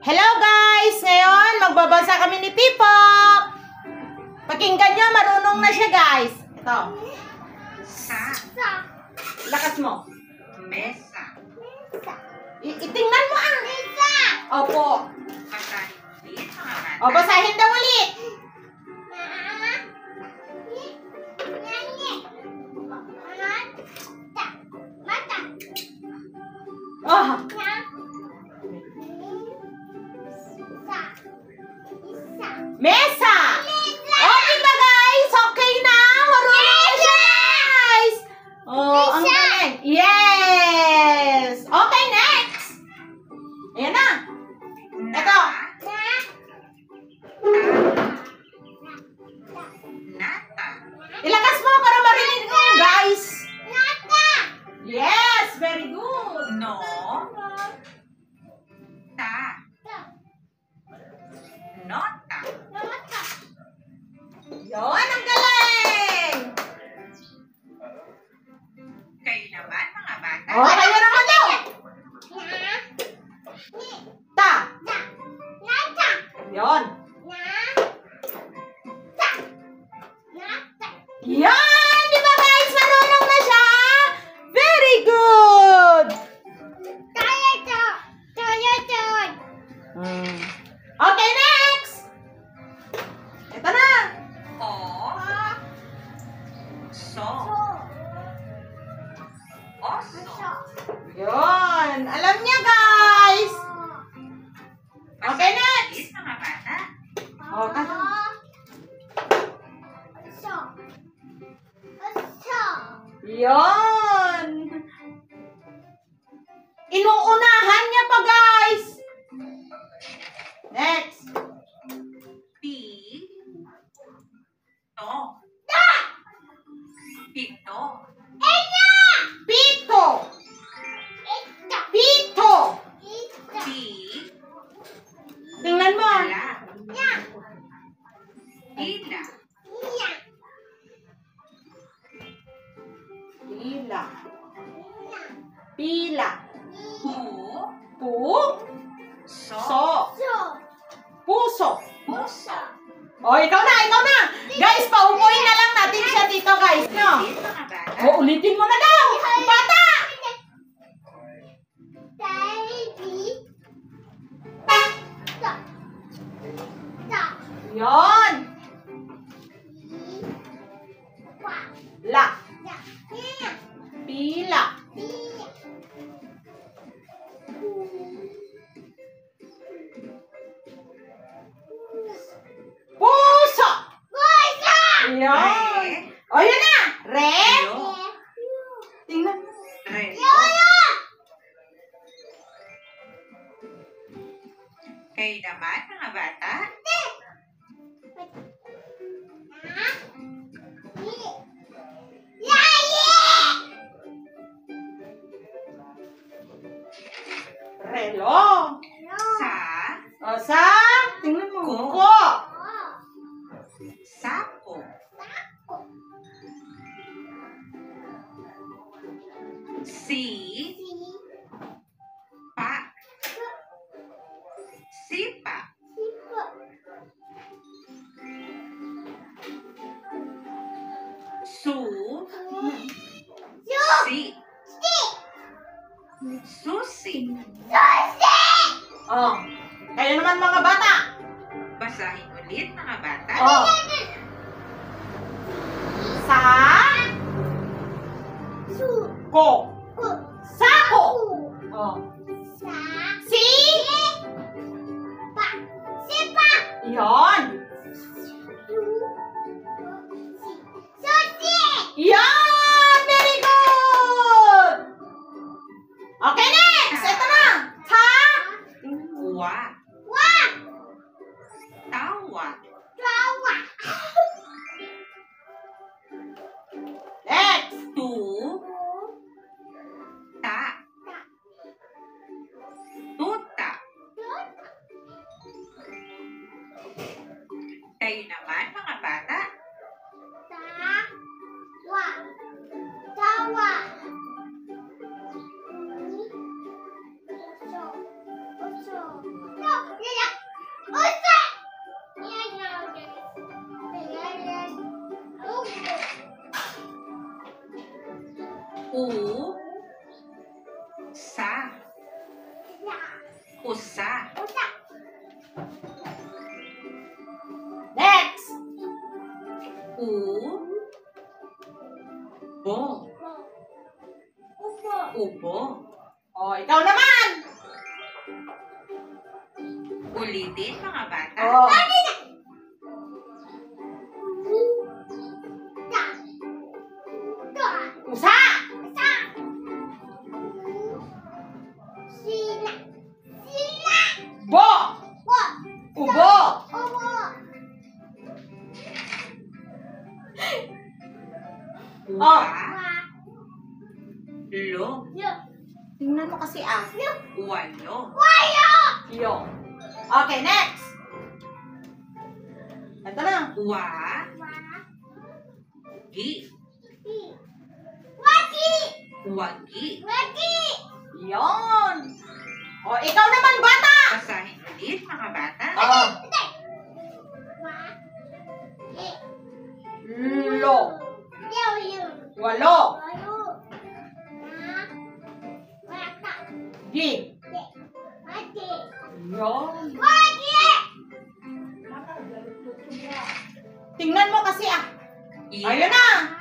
Hello guys! Ngayon, magbabasa kami ni Pipo. Pakinggan nyo, marunong na siya guys. Ito. Lakas mo. Mesa. Itingnan mo ah. Mesa. Opo. Basahin ulit mga bata. O, basahin daw ulit. Oh. Mesa. Oh, diba guys? Okay na. Marunong na siya guys. Oh, ang galing. Yes. Okay, next. Ayan na. Ito. Nata. Ilakas mo para marinig mo guys. Yes, very good. No. Ta. Nota. Yun, ang galing. Kayo naman mga bata. Oh, kayo naman daw. Ta. Yun. Yan! Di ba guys? Marunong na siya? Very good! Okay, next! Ito na! O. So. Oso. Yun! Alam niya guys! Okay, Basahin next! ulit mga bata. Okay. Yun! Inuunahan niya pa guys! Next! Pi. To. Pito. Pito! Pito! Pi. Tingnan mo! La. Ila. Pila. Pila. Pu. Pu. So. So. Puso. Puso. O, ikaw na, ikaw na. Guys, paupuin na lang natin siya dito, guys. No? Ulit mga bata. O, ulitin mo na daw. Bata! Yon. La. Pila. Puso. Yon. Re. O, yun na. Re. Yo. Tingnan. Re. Kayo naman mga bata. Relo. Sa. O, sa. Tingnan mo. Ko. Ko. Sako. Si. Pa. Sipa. Su. Si. Susi. Oh. Kayo naman mga bata. Basahin ulit mga bata. Oh. Sa. Ko. Sako. Oh. Si. Yon. Yan! Very good! Okay, next! Ito na! Ta. Wa. Tawa. Next! Tu. Ta. Tuta. Kayo naman mga bata. No. Ulitin mga bata. Oh. Pusa. Bo. Ubo. Uwa. Oh. Lo. Tingnan mo kasi ah. Walo. Yung. Okay, next. Ito na. Wa. Gi. Wagi. Yon. O, ikaw naman, bata. Basahin ulit mga bata. Oh. Lo. Walo. Gi. Yon. Tingnan mo kasi ah. Iya. Ayun na.